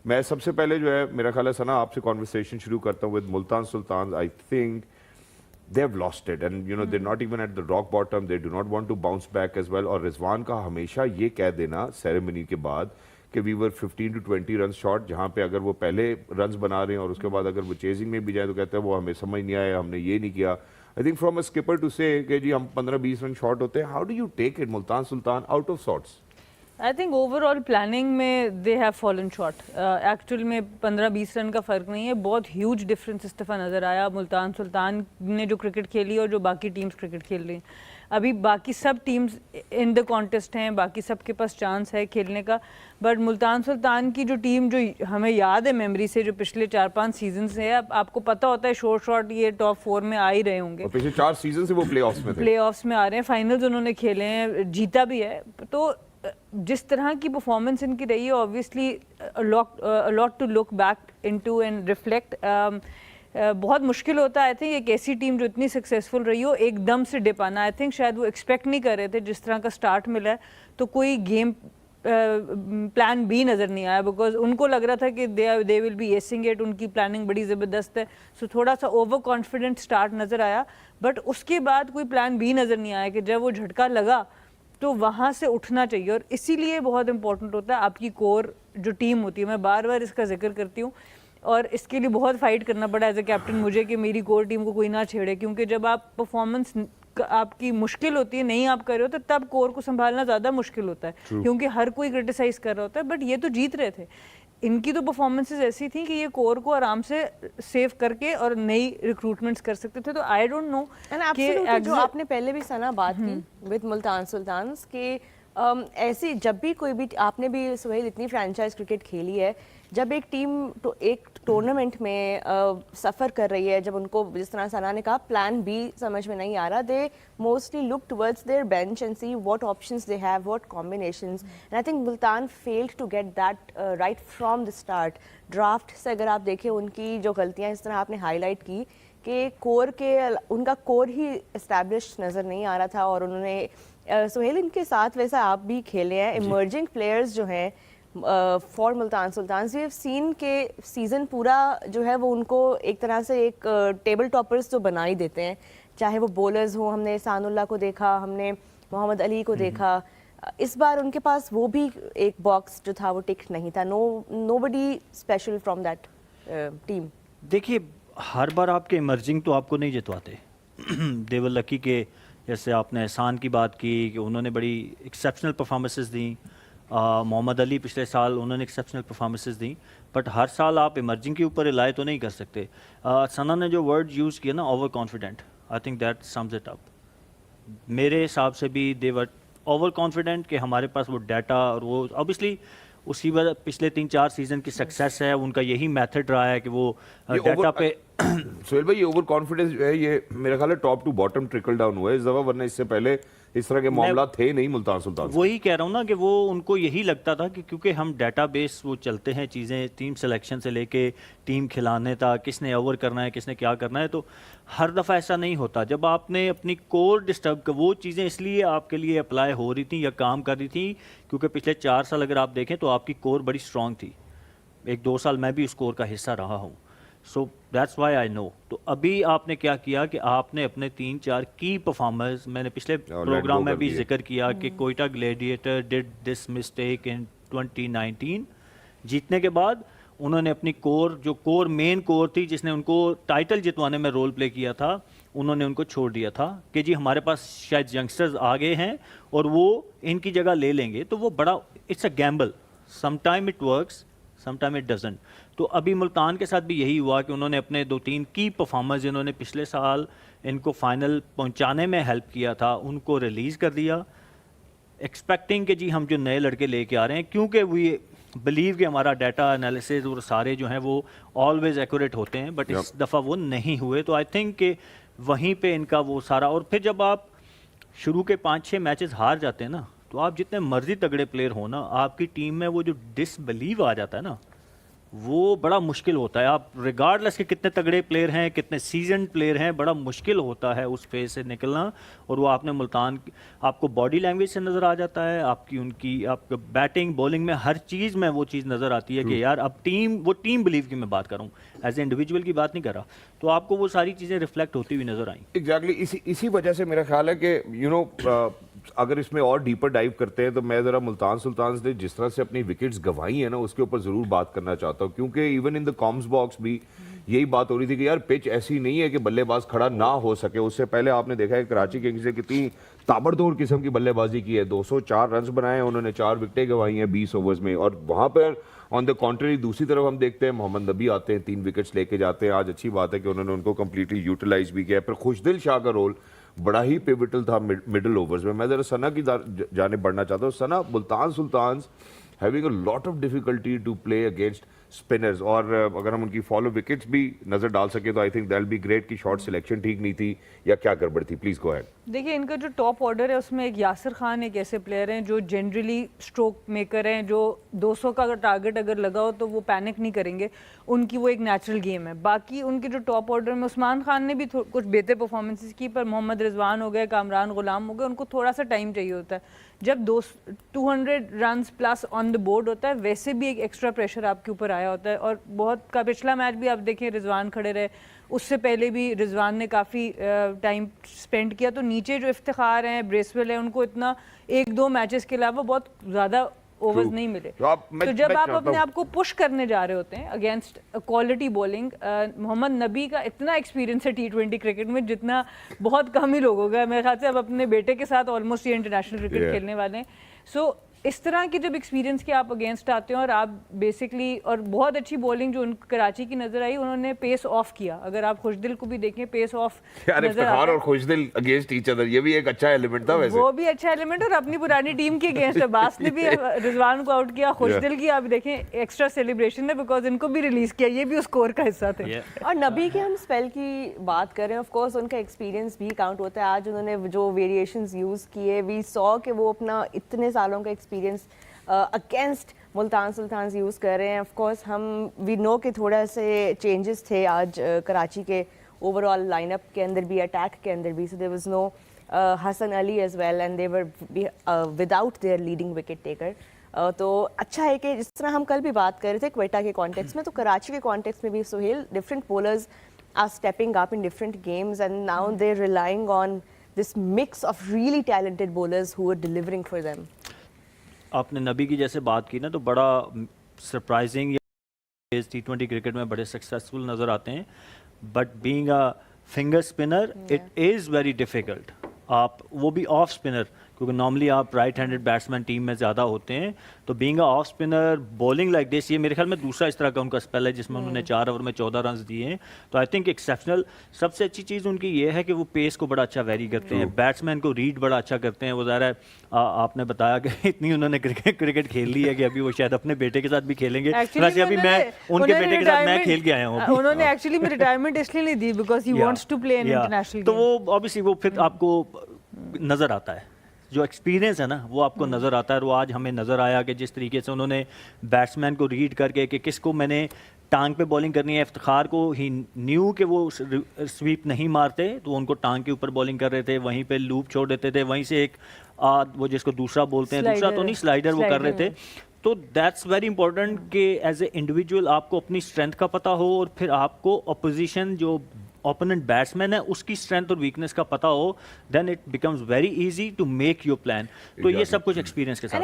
मैं सबसे पहले जो है मेरा ख्याल है सना आपसे कॉन्वर्सेशन शुरू करता हूँ with Multan Sultan. I think they have lost it and they're not even at the rock bottom. They do not want to bounce back as well. और रिजवान का हमेशा ये कह देना सेरेमनी के बाद कि we were 15 to 20 run short, जहाँ पे अगर वो पहले रन्स बना रहे हैं और उसके बाद अगर वो चेजिंग में भी जाए तो कहते हैं वो हमें समझ नहीं आया, हमने ये नहीं किया. I think from a skipper to say कि जी हम 15-20 रन शॉट होते हैं. How do you take it Multan Sultan out of sorts? I think overall planning में they have fallen short. Actual में 15-20 रन का फ़र्क नहीं है, बहुत ह्यूज डिफरेंस इस दफ़ा नज़र आया मुल्तान सुल्तान ने जो क्रिकेट खेली और जो बाकी टीम्स क्रिकेट खेल रही हैं. अभी बाकी सब टीम्स इन द कॉन्टेस्ट हैं, बाकी सब के पास चांस है खेलने का, बट मुल्तान सुल्तान की जो टीम जो हमें याद है मेमोरी से जो पिछले 4-5 सीजन से है, आपको पता होता है शॉर्ट ये टॉप 4 में आ ही रहे होंगे. और पिछले 4 सीजन से वो प्लेऑफ्स में थे, प्लेऑफ्स में आ रहे हैं, फाइनल्स उन्होंने खेले हैं, जीता भी है. तो जिस तरह की परफॉर्मेंस इनकी रही है obviously lot to look back into and reflect. बहुत मुश्किल होता है आई थिंक एक ऐसी टीम जो इतनी सक्सेसफुल रही हो एकदम से डिप आना. आई थिंक शायद वो एक्सपेक्ट नहीं कर रहे थे जिस तरह का स्टार्ट मिला है, तो कोई गेम प्लान बी नज़र नहीं आया, बिकॉज उनको लग रहा था कि दे विल बी एसिंग इट. उनकी प्लानिंग बड़ी ज़बरदस्त है, सो थोड़ा सा ओवर कॉन्फिडेंट स्टार्ट नज़र आया, बट उसके बाद कोई प्लान बी नज़र नहीं आया कि जब वो झटका लगा तो वहाँ से उठना चाहिए. और इसीलिए बहुत इंपॉर्टेंट होता है आपकी कोर जो टीम होती है. मैं बार बार इसका जिक्र करती हूँ और इसके लिए बहुत फाइट करना पड़ा एज ए कैप्टन मुझे कि मेरी कोर टीम को कोई ना छेड़े, क्योंकि जब आप परफॉर्मेंस आपकी मुश्किल होती है, नहीं आप कर रहे हो, तो तब कोर को संभालना ज़्यादा मुश्किल होता है. क्योंकि हर कोई क्रिटिसाइज कर रहा होता है, बट ये तो जीत रहे थे. इनकी तो परफॉर्मेंसेस ऐसी थी कि ये कोर को आराम से सेव करके और नई रिक्रूटमेंट्स कर सकते थे. तो आई डोंट नो कि जो आपने पहले भी सना बात की विद मुल्तान सुल्तान के ऐसी जब भी कोई भी आपने भी सुहेल इतनी फ्रेंचाइज क्रिकेट खेली है, जब एक टीम तो एक टूर्नामेंट में सफ़र कर रही है, जब उनको जिस तरह सना ने कहा प्लान बी समझ में नहीं आ रहा, they mostly look towards their bench and see what options they have, what combinations. And I think Multan failed to get that right from the start. Draft से अगर आप देखें उनकी जो गलतियां इस तरह आपने हाईलाइट की कि कोर के उनका कोर ही इस्टेब्लिश नज़र नहीं आ रहा था. और उन्होंने सुहेल इनके साथ वैसा आप भी खेले हैं, इमर्जिंग प्लेयर्स जो हैं for Multan Sultan. We have seen के सीज़न पूरा जो है वो उनको एक तरह से एक टेबल टॉपर्स जो बना ही देते हैं, चाहे वो बॉलर्स हो. हमने एहसानुल्लाह को देखा, हमने मोहम्मद अली को देखा. इस बार उनके पास वो भी एक बॉक्स जो था वो टिक नहीं था. Nobody special from that team. देखिए हर बार आपके इमर्जिंग तो आपको नहीं जितवाते. दे वर लकी के जैसे आपने एहसान की बात की कि उन्होंने बड़ी एक्सेप्शनल परफॉर्मेंसेस दी. मोहम्मद अली पिछले साल उन्होंने एक्सेप्शनल परफॉर्मेंसेस दी, बट हर साल आप इमर्जिंग के ऊपर रिलाय तो नहीं कर सकते. सना ने जो वर्ड यूज़ किया ना over confident, I think that sums it up. मेरे हिसाब से भी दे वर ओवर कॉन्फिडेंट कि हमारे पास वो डाटा और वो ऑब्वियसली उसी वजह पिछले 3-4 सीज़न की सक्सेस है, उनका यही मेथड रहा है कि वो डाटा पे. सुहेल भाई ये ओवर कॉन्फिडेंस जो है ये मेरा ख्याल है top to bottom trickle down हुआ है इस दफा, वरना इससे पहले इस तरह के मामला थे नहीं मुल्तान सुल्तान. वही कह रहा हूँ ना कि वो उनको यही लगता था कि क्योंकि हम डाटाबेस वो चलते हैं चीज़ें टीम सिलेक्शन से लेके टीम खिलाने तक, किसने ओवर करना है किसने क्या करना है, तो हर दफ़ा ऐसा नहीं होता. जब आपने अपनी कोर डिस्टर्ब कर वो चीज़ें इसलिए आपके लिए अप्लाई हो रही थी या काम कर रही थी क्योंकि पिछले 4 साल अगर आप देखें तो आपकी कोर बड़ी स्ट्रॉन्ग थी. 1-2 साल मैं भी उस कोर का हिस्सा रहा हूँ, so that's why I know. तो अभी आपने क्या किया कि आपने अपने 3-4 की परफॉर्मर्स, मैंने पिछले प्रोग्राम में भी जिक्र किया कि Quetta gladiator did this mistake in 2019. जीतने के बाद उन्होंने अपनी कोर जो कोर मेन कोर थी जिसने उनको टाइटल जितवाने में रोल प्ले किया था, उन्होंने उनको छोड़ दिया था कि जी हमारे पास शायद यंगस्टर्स आ गए हैं और वो इनकी जगह ले लेंगे. तो वो बड़ा it's a gamble, sometime it works sometime it doesn't. तो अभी मुल्तान के साथ भी यही हुआ कि उन्होंने अपने 2-3 की परफॉर्मर्स जिन्होंने पिछले साल इनको फाइनल पहुंचाने में हेल्प किया था उनको रिलीज़ कर दिया, एक्सपेक्टिंग कि जी हम जो नए लड़के लेके आ रहे हैं, क्योंकि वी बिलीव कि हमारा डाटा एनालिसिस और सारे जो हैं वो ऑलवेज एक्यूरेट होते हैं, बट इस दफ़ा वो नहीं हुए. तो आई थिंक कि वहीं पे इनका वो सारा. और फिर जब आप शुरू के 5-6 मैचेस हार जाते हैं ना, तो आप जितने मर्जी तगड़े प्लेयर हो ना, आपकी टीम में वो जो डिसबिलीव आ जाता है ना, वो बड़ा मुश्किल होता है। आप रिगार्डलेस के कितने तगड़े प्लेयर हैं, कितने सीजन प्लेयर हैं, बड़ा मुश्किल होता है उस फेज से निकलना। और वो आपने मुल्तान, आपको बॉडी लैंग्वेज से नज़र आ जाता है, आपकी उनकी आपको बैटिंग बॉलिंग में हर चीज़ में वो चीज़ नज़र आती है कि यार अब टीम बिलीव की मैं बात कर रहा हूँ, एज ए इंडिविजुअल की बात नहीं कर रहा। तो आपको वो सारी चीज़ें रिफ्लेक्ट होती हुई नज़र आई। एग्जैक्टली इसी वजह से मेरा ख्याल है कि अगर इसमें और डीपर डाइव करते हैं तो मैं ज़रा मुल्तान सुल्तान्स ने जिस तरह से अपनी विकेट्स गंवाई है ना, उसके ऊपर ज़रूर बात करना चाहता हूँ, क्योंकि even in the comms box भी यही बात हो रही थी कि यार पिच ऐसी नहीं है कि बल्लेबाज खड़ा ना हो सके। उससे पहले आपने देखा है कराची किंग्स ने कितनी ताबड़तोड़ किस्म की बल्लेबाजी की है, 204 रन बनाए हैं उन्होंने, 4 विकेटें गंवाई हैं 20 ओवर्स में। और वहाँ पर ऑन द कॉन्ट्ररी दूसरी तरफ हम देखते हैं मोहम्मद नबी आते हैं, 3 विकेट्स लेके जाते हैं। आज अच्छी बात है कि उन्होंने उनको कंप्लीटली यूटिलाइज भी किया। पर खुशदिल शाह का रोल बड़ा ही पिवटल था मिडिल ओवर्स में। मैं जरा सना की जाने बढ़ना चाहता हूँ। Sana, Multan Sultans having a lot of difficulty to play against spinners, और अगर हम उनकी फॉलो विकेट्स भी नजर डाल सके तो I think that be great. कि शॉट सिलेक्शन ठीक नहीं थी या क्या गड़बड़ थी? Please go ahead. देखिए, इनका जो टॉप ऑर्डर है उसमें एक यासिर खान एक ऐसे प्लेयर हैं जो जनरली स्ट्रोक मेकर हैं, जो 200 का अगर टारगेट अगर लगा हो तो वो पैनिक नहीं करेंगे, उनकी वो एक नेचुरल गेम है। बाकी उनके जो टॉप ऑर्डर में उस्मान खान ने भी कुछ बेहतर परफॉर्मेंसेस की, पर मोहम्मद रिजवान हो गए, कामरान गुलाम हो गए, उनको थोड़ा सा टाइम चाहिए होता है। जब 200 run plus on the board होता है, वैसे भी एक एक्स्ट्रा प्रेशर आपके ऊपर आया होता है। और बहुत का पिछला मैच भी आप देखें, रिजवान खड़े रहे, उससे पहले भी रिजवान ने काफ़ी टाइम स्पेंड किया। तो नीचे जो इफ्तिखार हैं, ब्रेसवेल है, उनको इतना 1-2 मैचेस के अलावा बहुत ज़्यादा ओवर्स नहीं मिले। तो जब आप अपने आप को पुश करने जा रहे होते हैं अगेंस्ट क्वालिटी बॉलिंग, मोहम्मद नबी का इतना एक्सपीरियंस है T20 क्रिकेट में जितना बहुत कम ही लोगों का है। मेरे ख्याल से अब अपने बेटे के साथ ऑलमोस्ट ये इंटरनेशनल क्रिकेट खेलने वाले हैं। सो इस तरह की जब एक्सपीरियंस के आप अगेंस्ट आते हैं और आप बेसिकली, और बहुत अच्छी बॉलिंग जो कराची की नजर आई, उन्होंने पेस ऑफ किया। अगर आप खुशदिल को भी देखें, पेस ऑफ यार इफ्तिखार और खुशदिल अगेंस्ट ईच अदर, ये भी एक अच्छा एलिमेंट था वैसे। वो भी अच्छा एलिमेंट, और अपनी पुरानी टीम के अगेंस्ट अब्बास ने भी रिजवान को आउट किया, खुशदिल की आप देखें एक्स्ट्रा सेलिब्रेशन है बिकॉज इनको भी रिलीज किया, ये भी उस स्कोर का हिस्सा थे। और नबी के हम स्पेल की बात करें, ऑफ कोर्स उनका एक्सपीरियंस भी काउंट होता है। आज उन्होंने जो वेरिएशंस यूज़ किए, वी सॉ कि वो अपना इतने सालों का experience against Multan Sultans use कर रहे हैं। ऑफ कोर्स हम वी नो कि थोड़ा से चेंजेस थे आज कराची के ओवरऑल लाइनअप के अंदर भी, अटैक के अंदर भी। So there was no Hasan Ali as well and they were without their leading wicket taker. तो अच्छा है कि जिस तरह हम कल भी बात कर रहे थे क्वेटा के कॉन्टेक्स्ट में, तो कराची के कॉन्टेक्स्ट में भी Suhail, different bowlers are stepping up in different games and now they are relying on this mix of really talented bowlers who are delivering for them. आपने नबी की जैसे बात की ना, तो बड़ा सरप्राइजिंग T20 क्रिकेट में बड़े सक्सेसफुल नज़र आते हैं, but being a finger spinner it is very difficult. आप वो भी ऑफ स्पिनर, क्योंकि नॉर्मली आप राइट हैंडेड बैट्समैन टीम में ज़्यादा होते हैं, तो being a off spinner bowling like this, ये मेरे ख्याल में दूसरा इस तरह का उनका स्पेल है जिसमें उन्होंने 4 ओवर में 14 रन दिए हैं। तो आई थिंक एक्सेप्शनल। सबसे अच्छी चीज़ उनकी ये है कि वो पेस को बड़ा अच्छा वेरी करते हैं, बैट्समैन को रीड बड़ा अच्छा करते हैं। वो ज़ाहिर है आपने बताया कि इतनी उन्होंने क्रिकेट खेल ली है कि अभी वो शायद अपने बेटे के साथ भी खेलेंगे। वैसे अभी मैं उनके बेटे के साथ मैं खेल के आया हूँ। उन्होंने एक्चुअली में रिटायरमेंट इसलिए नहीं दी because he wants to play in international. तो वो ऑब्वियसली वो फिर आपको नज़र आता है, जो एक्सपीरियंस है ना वो आपको नज़र आता है। और वो आज हमें नज़र आया कि जिस तरीके से उन्होंने बैट्समैन को रीड करके कि किसको मैंने टांग पे बॉलिंग करनी है। इफ्तिखार को ही न्यू कि वो स्वीप नहीं मारते, तो उनको टांग के ऊपर बॉलिंग कर रहे थे, वहीं पे लूप छोड़ देते थे, वहीं से एक वो जिसको दूसरा बोलते हैं, दूसरा तो नहीं स्लाइडर वो कर रहे थे। तो दैट्स वेरी इंपॉर्टेंट कि एज ए इंडिविजुअल आपको अपनी स्ट्रेंथ का पता हो, और फिर आपको अपोजिशन जो ओपोनेंट बैट्समैन है उसकी स्ट्रेंथ और वीकनेस का पता हो, then it becomes very easy to make your plan. तो ये सब कुछ एक्सपीरियंस के साथ।